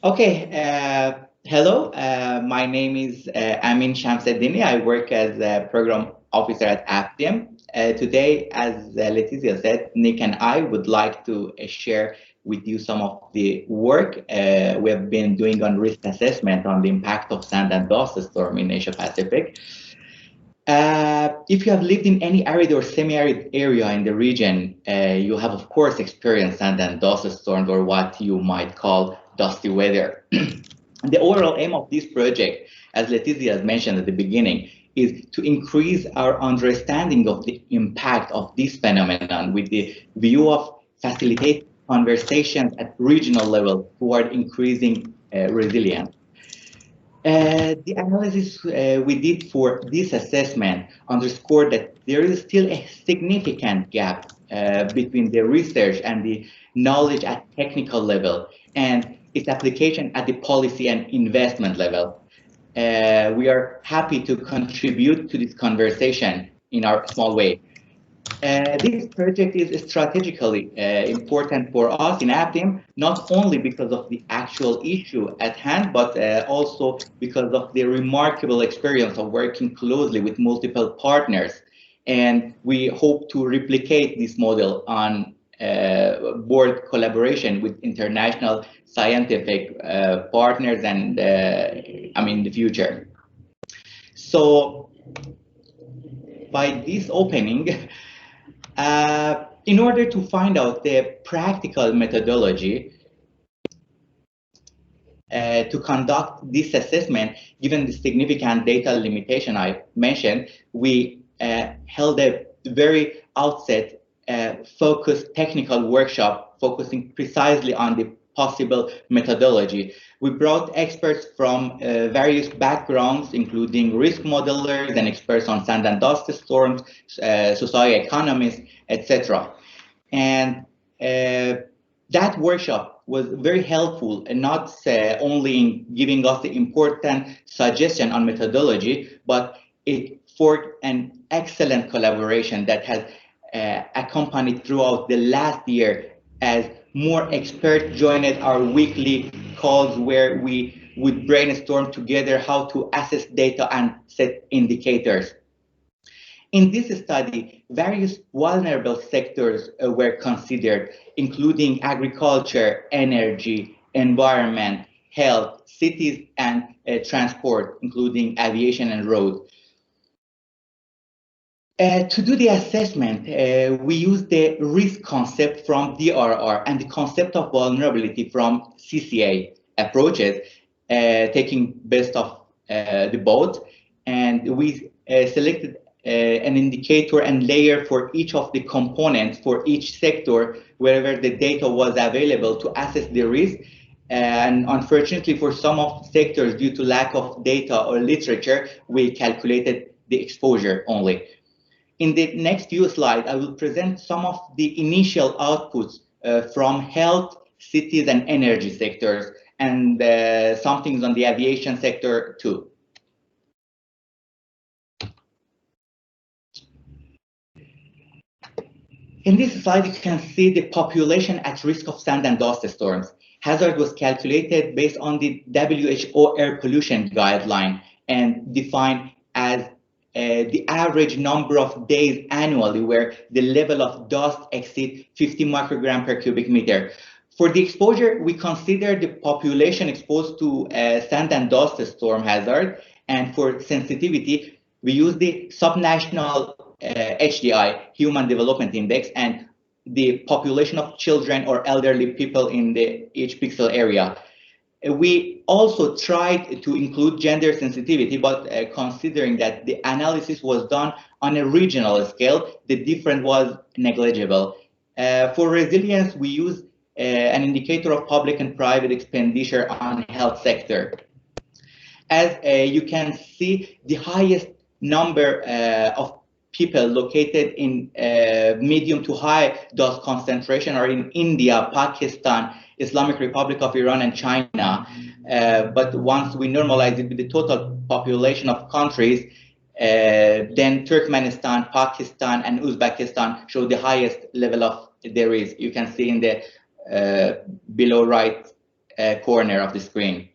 Okay, hello. My name is Amin Shamseddini. I work as a program officer at APDIM. Today, as Letizia said, Nick and I would like to share with you some of the work we have been doing on risk assessment on the impact of sand and dust storm in Asia Pacific. If you have lived in any arid or semi-arid area in the region, you have of course experienced sand and dust storms, or what you might call dusty weather. The overall aim of this project, as Letizia has mentioned at the beginning, is to increase our understanding of the impact of this phenomenon with the view of facilitate conversations at regional level toward increasing resilience. The analysis we did for this assessment underscored that there is still a significant gap between the research and the knowledge at technical level and its application at the policy and investment level. We are happy to contribute to this conversation in our small way. This project is strategically important for us in APDIM, not only because of the actual issue at hand, but also because of the remarkable experience of working closely with multiple partners. And we hope to replicate this model on board collaboration with international scientific partners and in the future. So by this opening, in order to find out the practical methodology to conduct this assessment, given the significant data limitation I mentioned, we held a very outset focused technical workshop focusing precisely on the possible methodology. We brought experts from various backgrounds, including risk modelers and experts on sand and dust storms, socioeconomists, etc. And that workshop was very helpful, and not only in giving us the important suggestion on methodology, but it forged an excellent collaboration that has accompanied throughout the last year as more experts joined our weekly calls where we would brainstorm together how to assess data and set indicators. In this study, various vulnerable sectors were considered, including agriculture, energy, environment, health, cities, and transport, including aviation and road. To do the assessment, we used the risk concept from DRR and the concept of vulnerability from CCA approaches, taking best of the both. And we selected an indicator and layer for each of the components for each sector, wherever the data was available to assess the risk. And unfortunately, for some of sectors, due to lack of data or literature, we calculated the exposure only. In the next few slides, I will present some of the initial outputs from health, cities, and energy sectors, and some things on the aviation sector too. In this slide, you can see the population at risk of sand and dust storms. Hazard was calculated based on the WHO air pollution guideline and defined as the average number of days annually where the level of dust exceeds 50 microgram per cubic meter. For the exposure, we consider the population exposed to sand and dust storm hazard, and for sensitivity, we use the subnational HDI, Human Development Index, and the population of children or elderly people in each pixel area. We also tried to include gender sensitivity, but considering that the analysis was done on a regional scale, the difference was negligible. For resilience, we use an indicator of public and private expenditure on health sector. As you can see, the highest number of people located in medium to high dust concentration are in India, Pakistan, Islamic Republic of Iran, and China. But once we normalize it with the total population of countries, then Turkmenistan, Pakistan, and Uzbekistan show the highest level of there is. You can see in the below right corner of the screen.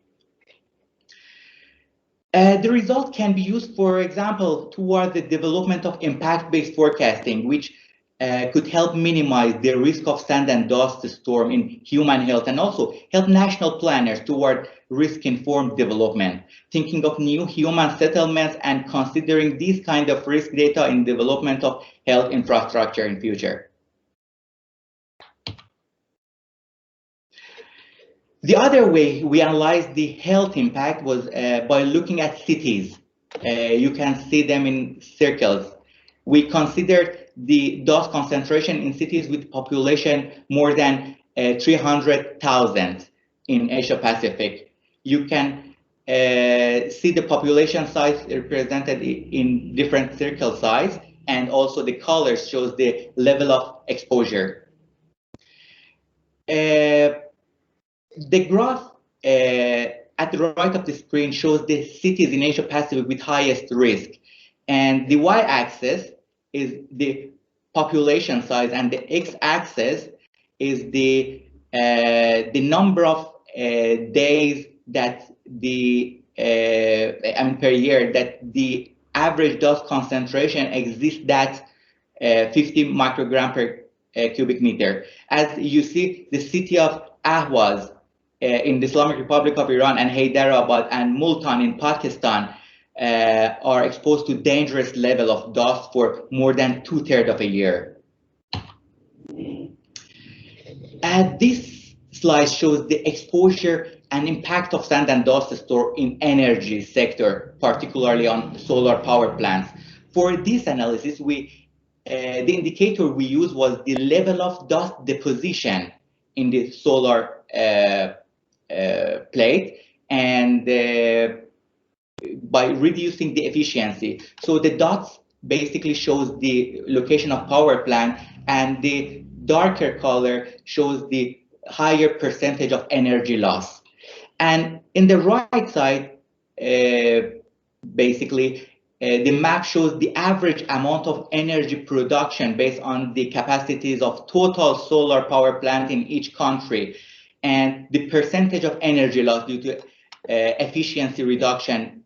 The result can be used, for example, toward the development of impact-based forecasting, which could help minimize the risk of sand and dust storm in human health, and also help national planners toward risk-informed development, thinking of new human settlements and considering these kind of risk data in development of health infrastructure in future. The other way we analyzed the health impact was by looking at cities. You can see them in circles. We considered the dust concentration in cities with population more than 300,000 in Asia Pacific. You can see the population size represented in different circle size, and also the colors shows the level of exposure. The graph at the right of the screen shows the cities in Asia Pacific with highest risk, and the y-axis is the population size, and the x-axis is the number of days that per year that the average dust concentration exists that 50 microgram per cubic meter. As you see, the city of Ahwaz in the Islamic Republic of Iran and Hyderabad and Multan in Pakistan are exposed to dangerous level of dust for more than 2/3 of a year. This slide shows the exposure and impact of sand and dust storm in energy sector, particularly on solar power plants. For this analysis, the indicator we used was the level of dust deposition in the solar plate, and by reducing the efficiency. So the dots basically shows the location of power plant, and the darker color shows the higher percentage of energy loss. And in the right side, basically, the map shows the average amount of energy production based on the capacities of total solar power plant in each country, and the percentage of energy loss due to efficiency reduction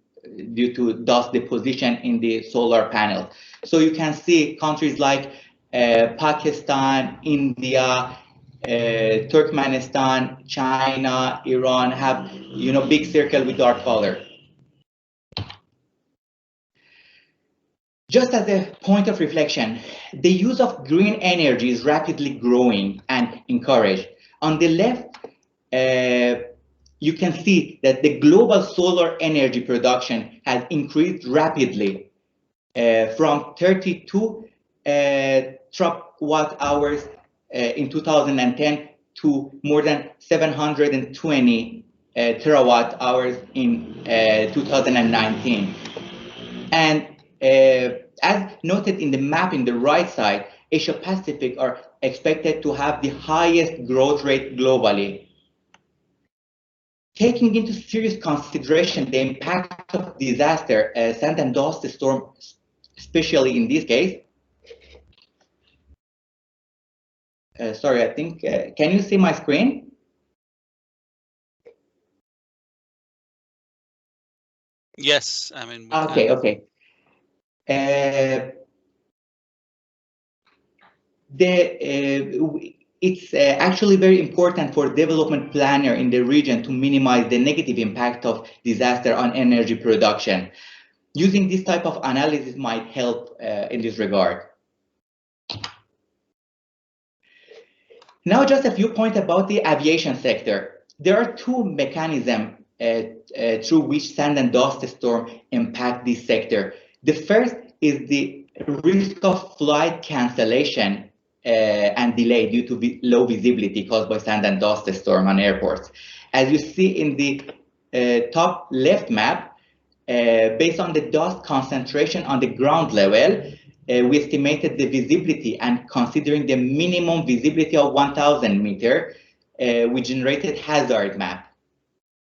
due to dust deposition in the solar panel. So you can see countries like Pakistan, India, Turkmenistan, China, Iran have big circle with dark color. Just as a point of reflection, the use of green energy is rapidly growing and encouraged. On the left, you can see that the global solar energy production has increased rapidly from 32 terawatt hours in 2010 to more than 720 terawatt hours in 2019. And as noted in the map in the right side, Asia Pacific are expected to have the highest growth rate globally. Taking into serious consideration the impact of disaster, sand and dust storm, especially in this case. Sorry, I think, can you see my screen? Yes, I mean. Okay. It's actually very important for development planner in the region to minimize the negative impact of disaster on energy production. Using this type of analysis might help in this regard. Now, just a few points about the aviation sector. There are two mechanisms through which sand and dust storm impact this sector. The first is the risk of flight cancellation and delay due to low visibility caused by sand and dust storm on airports. As you see in the top left map, based on the dust concentration on the ground level, we estimated the visibility, and considering the minimum visibility of 1,000 meters, we generated hazard map.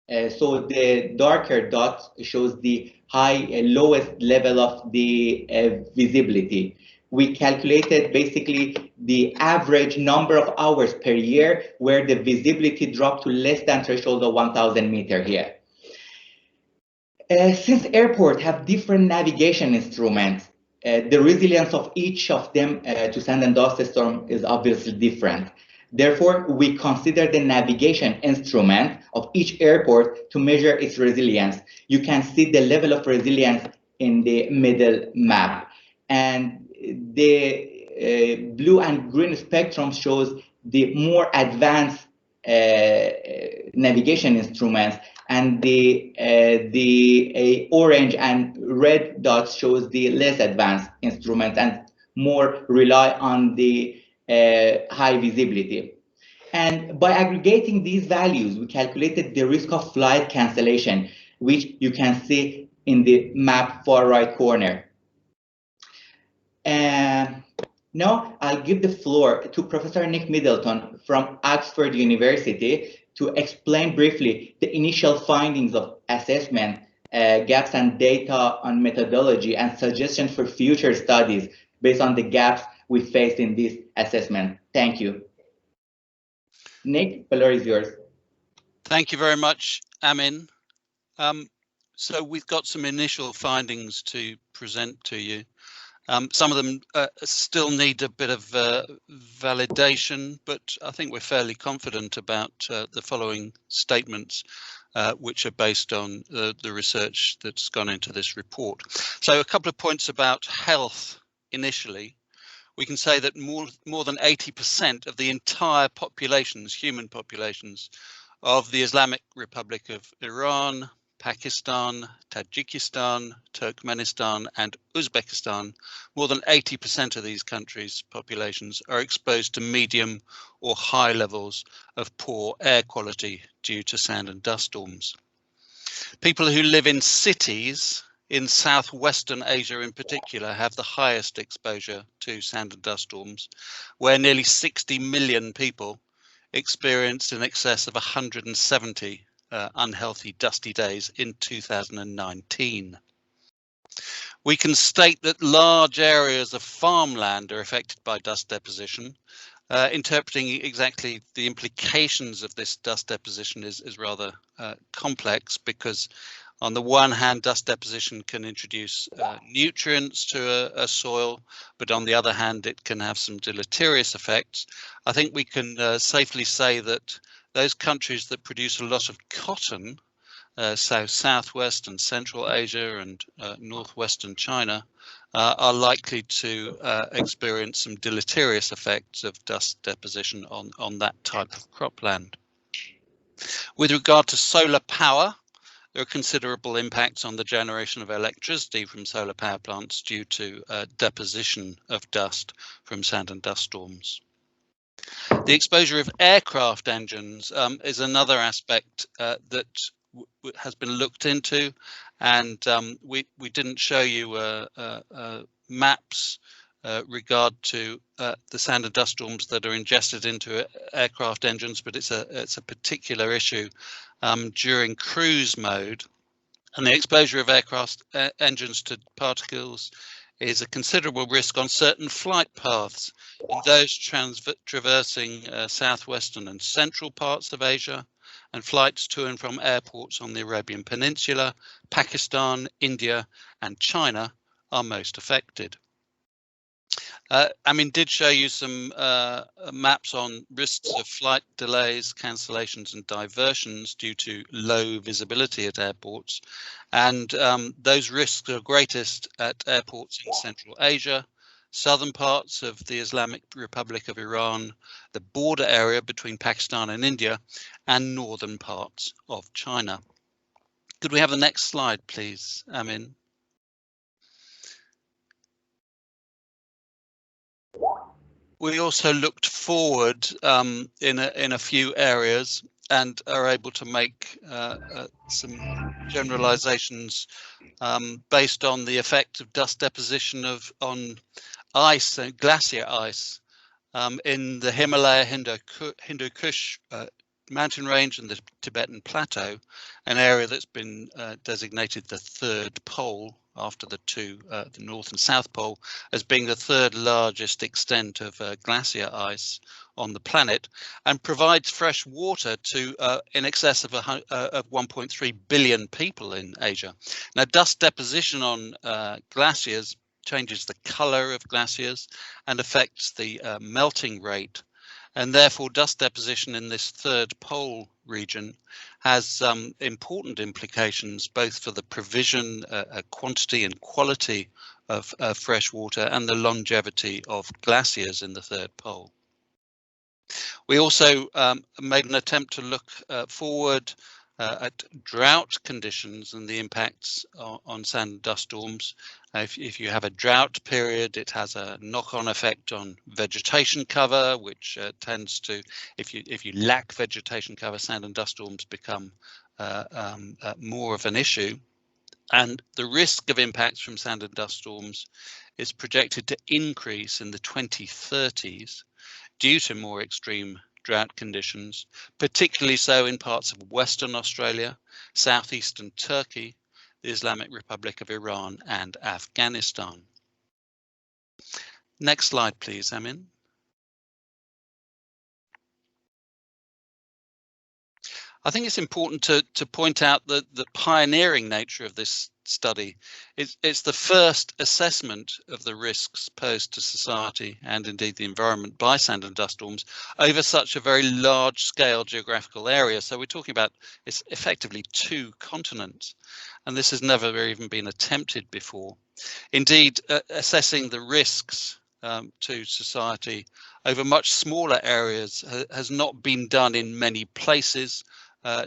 So the darker dot shows the lowest level of the visibility. we calculated basically the average number of hours per year where the visibility dropped to less than threshold of 1,000 meters here. Since airports have different navigation instruments, the resilience of each of them to sand and dust storm is obviously different. Therefore, we consider the navigation instrument of each airport to measure its resilience. You can see the level of resilience in the middle map. And the blue and green spectrum shows the more advanced navigation instruments, and the orange and red dots shows the less advanced instruments and more rely on the high visibility. And by aggregating these values, we calculated the risk of flight cancellation, which you can see in the map far right corner. Now I'll give the floor to Professor Nick Middleton from Oxford University to explain briefly the initial findings of assessment, gaps and data on methodology, and suggestions for future studies based on the gaps we faced in this assessment. Thank you. Nick, the floor is yours. Thank you very much, Amin. So we've got some initial findings to present to you. Some of them still need a bit of validation, but I think we're fairly confident about the following statements, which are based on the research that's gone into this report. So a couple of points about health initially. We can say that more than 80% of the entire populations, human populations, of the Islamic Republic of Iran, Pakistan, Tajikistan, Turkmenistan and Uzbekistan, more than 80% of these countries' populations are exposed to medium or high levels of poor air quality due to sand and dust storms. People who live in cities in southwestern Asia in particular have the highest exposure to sand and dust storms, where nearly 60 million people experienced in excess of 170 unhealthy dusty days in 2019. We can state that large areas of farmland are affected by dust deposition. Interpreting exactly the implications of this dust deposition is rather complex, because on the one hand, dust deposition can introduce nutrients to a soil, but on the other hand, it can have some deleterious effects. I think we can safely say that those countries that produce a lot of cotton, so Southwest and Central Asia and Northwestern China, are likely to experience some deleterious effects of dust deposition on that type of cropland. With regard to solar power, there are considerable impacts on the generation of electricity from solar power plants due to deposition of dust from sand and dust storms. The exposure of aircraft engines is another aspect that has been looked into, and we didn't show you maps regard to the sand and dust storms that are ingested into aircraft engines, but it's a particular issue during cruise mode, and the exposure of aircraft engines to particles is a considerable risk on certain flight paths in those traversing southwestern and central parts of Asia, and flights to and from airports on the Arabian Peninsula, Pakistan, India and China are most affected. Amin did show you some maps on risks of flight delays, cancellations and diversions due to low visibility at airports, and those risks are greatest at airports in Central Asia, southern parts of the Islamic Republic of Iran, the border area between Pakistan and India, and northern parts of China. Could we have the next slide, please, Amin? We also looked forward in a few areas and are able to make some generalizations based on the effect of dust deposition on ice, glacier ice, in the Himalaya Hindu Kush mountain range and the Tibetan Plateau, an area that's been designated the third pole after the two, the North and South Pole, as being the third largest extent of glacier ice on the planet, and provides fresh water to in excess of 1.3 billion people in Asia. Now, dust deposition on glaciers changes the color of glaciers and affects the melting rate. And therefore, dust deposition in this third pole region has important implications both for the provision, quantity and quality of fresh water and the longevity of glaciers in the third pole. We also made an attempt to look forward at drought conditions and the impacts on sand and dust storms. If you have a drought period, it has a knock-on effect on vegetation cover, which tends to, if you lack vegetation cover, sand and dust storms become more of an issue. And the risk of impacts from sand and dust storms is projected to increase in the 2030s due to more extreme drought conditions, particularly so in parts of Western Australia, southeastern Turkey, the Islamic Republic of Iran and Afghanistan. Next slide, please, Amin. I think it's important to point out the pioneering nature of this study. It's the first assessment of the risks posed to society and indeed the environment by sand and dust storms over such a very large scale geographical area. So we're talking about, it's effectively 2 continents, and this has never even been attempted before. Indeed, assessing the risks to society over much smaller areas has not been done in many places,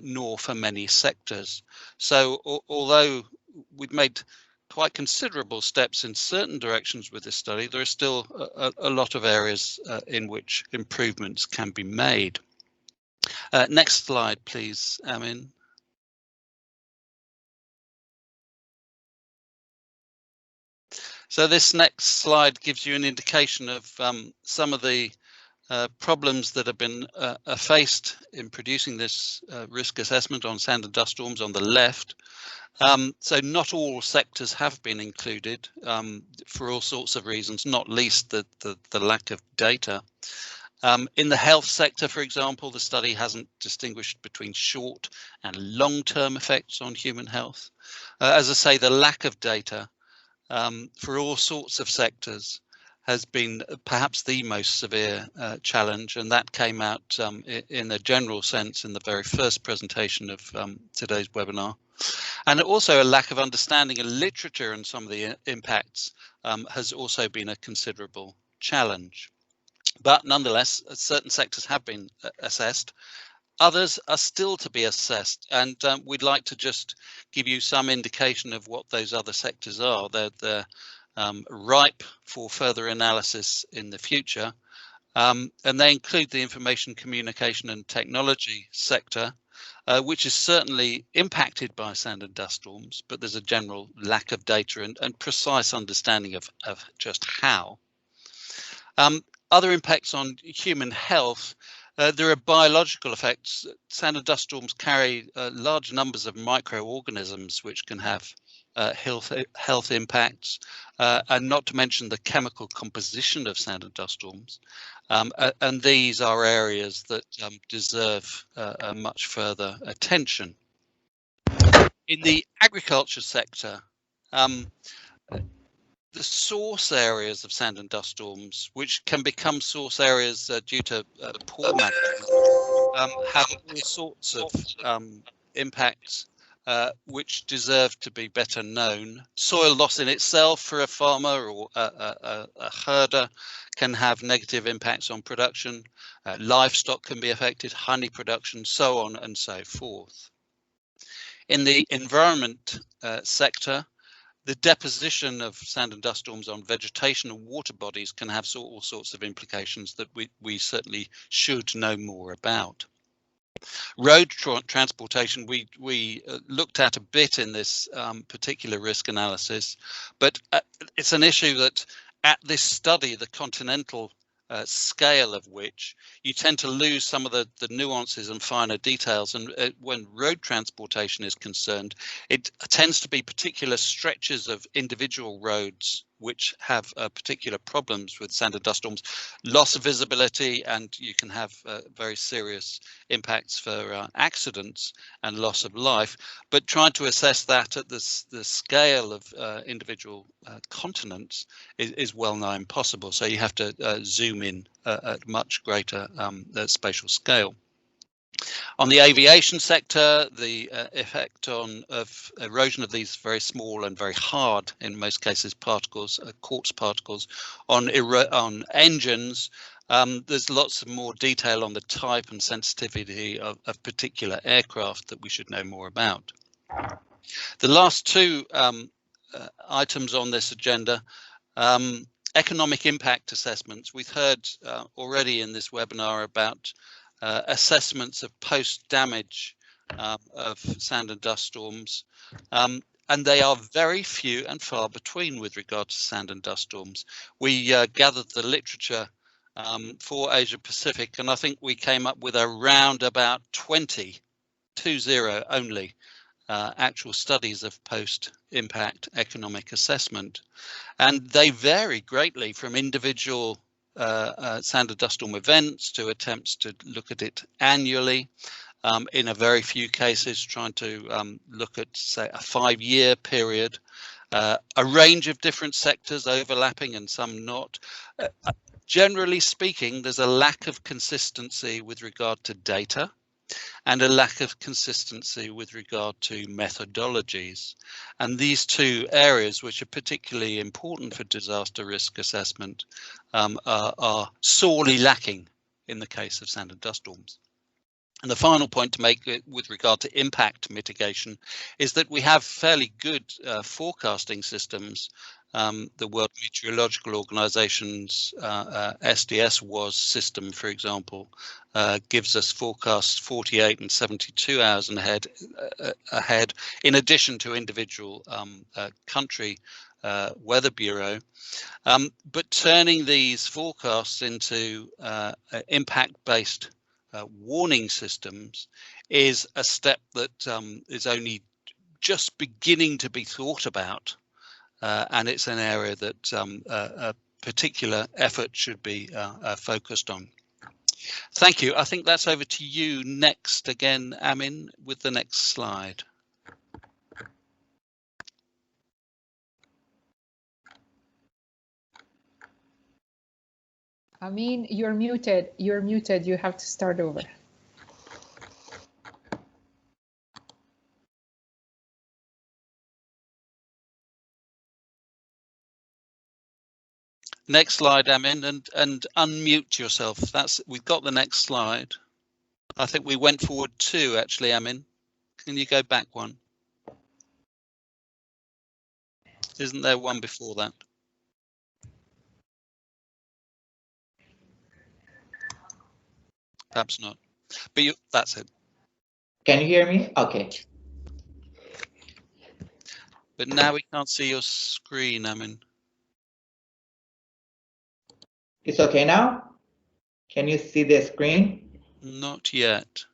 nor for many sectors. So although we've made quite considerable steps in certain directions with this study, there are still a lot of areas in which improvements can be made. Next slide, please, Amin. So this next slide gives you an indication of some of the problems that have been faced in producing this risk assessment on sand and dust storms on the left. So not all sectors have been included for all sorts of reasons, not least the lack of data. In the health sector, for example, the study hasn't distinguished between short and long-term effects on human health. As I say, the lack of data for all sorts of sectors has been perhaps the most severe challenge, and that came out in a general sense in the very first presentation of today's webinar. And also a lack of understanding and literature on some of the impacts has also been a considerable challenge. But nonetheless, certain sectors have been assessed. Others are still to be assessed, and we'd like to just give you some indication of what those other sectors are. They're ripe for further analysis in the future, and they include the information communication and technology sector, which is certainly impacted by sand and dust storms, but there's a general lack of data and precise understanding of just how. Other impacts on human health. There are biological effects. Sand and dust storms carry large numbers of microorganisms which can have health impacts, and not to mention the chemical composition of sand and dust storms. And these are areas that deserve much further attention. In the agriculture sector, the source areas of sand and dust storms, which can become source areas due to poor management, have all sorts of impacts which deserve to be better known. Soil loss in itself for a farmer or a herder can have negative impacts on production. Livestock can be affected, honey production, so on and so forth. In the environment sector, the deposition of sand and dust storms on vegetation and water bodies can have all sorts of implications that we certainly should know more about. Road transportation, we looked at a bit in this particular risk analysis, but it's an issue that at this study, the continental scale of which you tend to lose some of the nuances and finer details. And when road transportation is concerned, it tends to be particular stretches of individual roads which have particular problems with sand and dust storms, loss of visibility, and you can have very serious impacts for accidents and loss of life. But trying to assess that at the scale of individual continents is well nigh impossible. So you have to zoom in at much greater spatial scale. On the aviation sector, the effect of erosion of these very small and very hard, in most cases, particles, quartz particles, on engines. There's lots of more detail on the type and sensitivity of particular aircraft that we should know more about. The last two items on this agenda, economic impact assessments. We've heard already in this webinar about assessments of post-damage of sand and dust storms, and they are very few and far between with regard to sand and dust storms. We gathered the literature for Asia Pacific, and I think we came up with around about 20 only actual studies of post-impact economic assessment, and they vary greatly from individual sand and dust storm events to attempts to look at it annually. In a very few cases, trying to look at, say, a 5-year period, a range of different sectors overlapping and some not. Generally speaking, there's a lack of consistency with regard to data and a lack of consistency with regard to methodologies. And these two areas, which are particularly important for disaster risk assessment, are sorely lacking in the case of sand and dust storms. And the final point to make with regard to impact mitigation is that we have fairly good forecasting systems. The World Meteorological Organization's SDS-WAS system, for example, gives us forecasts 48 and 72 hours ahead, in addition to individual country weather bureau. But turning these forecasts into impact-based warning systems is a step that is only just beginning to be thought about. And it's an area that a particular effort should be focused on. Thank you. I think that's over to you next again, Amin, with the next slide. Amin, you're muted. You're muted. You have to start over. Next slide, Amin, and unmute yourself. We've got the next slide. I think we went forward 2, actually, Amin. Can you go back one? Isn't there one before that? Perhaps not, but that's it. Can you hear me? Okay. But now we can't see your screen, Amin. It's okay now? Can you see the screen? Not yet.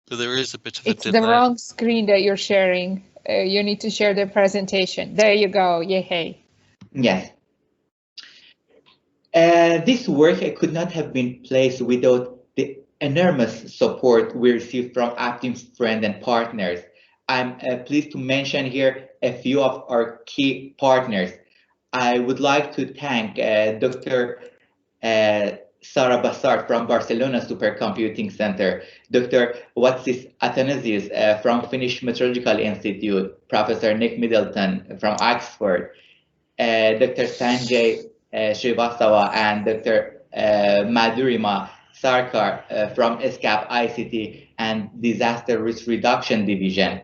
So there is a bit of a delay. It's the wrong screen that you're sharing. You need to share the presentation. There you go. Yay. Yes. This work could not have been placed without the enormous support we received from APDIM's friends and partners. I'm pleased to mention here a few of our key partners. I would like to thank Dr. Sara Bassart from Barcelona Supercomputing Center, Dr. Watsis Athanasius from Finnish Meteorological Institute, Professor Nick Middleton from Oxford, Dr. Sanjay Srivastava and Dr. Madhurima Sarkar from ESCAP ICT and Disaster Risk Reduction Division,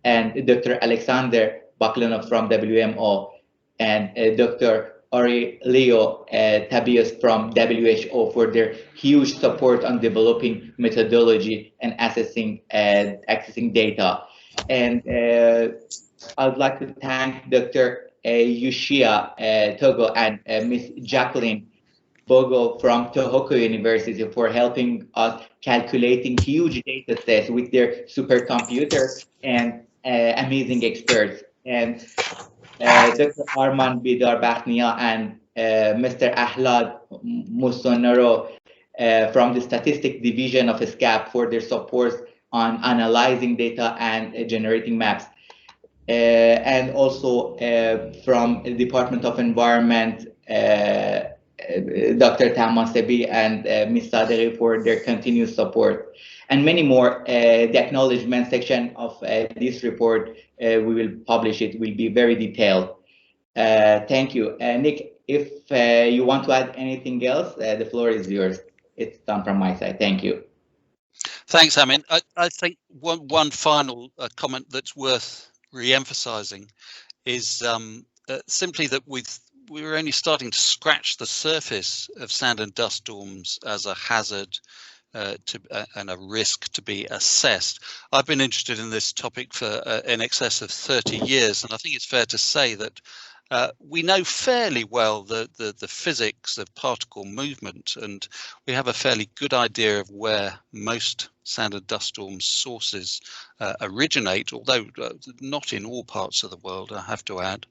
and Dr. Alexander Baklanov from WMO, and Dr. Aurelio Tabias from WHO for their huge support on developing methodology and accessing data. And I would like to thank Dr. Yushia Togo and Ms. Jacqueline Bogo from Tohoku University for helping us calculating huge data sets with their supercomputer and amazing experts. And Dr. Arman Bidar Bakhnia and Mr. Ahlad Musonaro from the Statistic Division of ESCAP for their support on analyzing data and generating maps. And also from the Department of Environment, Dr. Tahma Sebi and Ms. Sadeghi for their continued support. And many more. The acknowledgement section of this report, we will publish it, will be very detailed. Thank you. Nick, if you want to add anything else, the floor is yours. It's done from my side. Thank you. Thanks, Amin. I think one final comment that's worth re-emphasizing is simply that we're only starting to scratch the surface of sand and dust storms as a hazard and a risk to be assessed. I've been interested in this topic for in excess of 30 years, and I think it's fair to say that we know fairly well the physics of particle movement, and we have a fairly good idea of where most sand and dust storm sources originate, although not in all parts of the world, I have to add.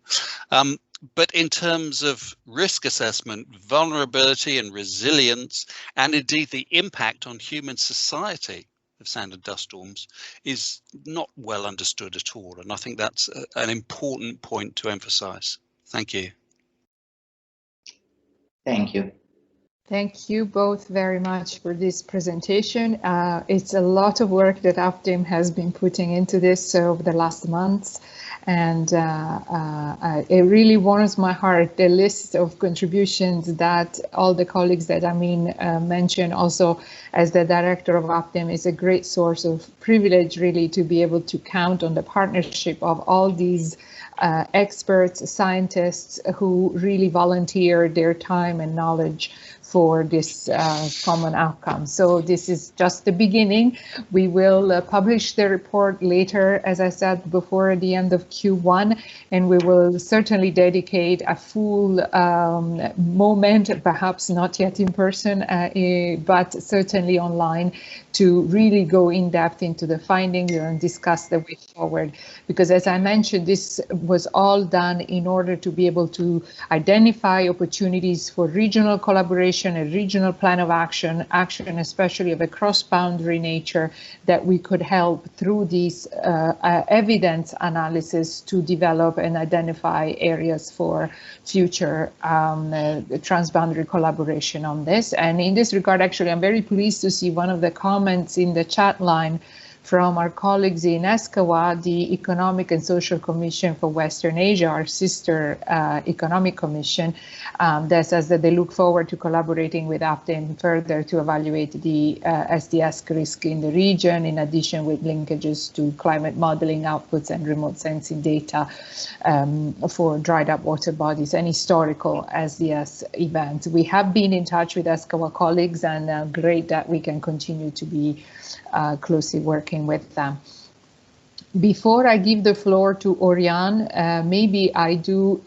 But in terms of risk assessment, vulnerability and resilience, and indeed the impact on human society of sand and dust storms is not well understood at all. And I think that's an important point to emphasize. Thank you. Thank you. Thank you both very much for this presentation. It's a lot of work that APDIM has been putting into this over the last months, and it really warms my heart, the list of contributions that all the colleagues that Amin mentioned. Also, as the director of APDIM, is a great source of privilege, really, to be able to count on the partnership of all these experts, scientists who really volunteer their time and knowledge for this common outcome. So this is just the beginning. We will publish the report later, as I said, before the end of Q1, and we will certainly dedicate a full moment, perhaps not yet in person, but certainly online, to really go in depth into the findings and discuss the way forward. Because as I mentioned, this was all done in order to be able to identify opportunities for regional collaboration, a regional plan of action especially of a cross-boundary nature, that we could help through these evidence analysis to develop and identify areas for future transboundary collaboration on this. And in this regard, actually, I'm very pleased to see one of the comments in the chat line from our colleagues in ESCAWA, the Economic and Social Commission for Western Asia, our sister economic commission, that says that they look forward to collaborating with APDIM further to evaluate the SDS risk in the region, in addition with linkages to climate modeling outputs and remote sensing data for dried up water bodies and historical SDS events. We have been in touch with ESCAWA colleagues, and great that we can continue to be closely working with them. Before I give the floor to Oriane, maybe I do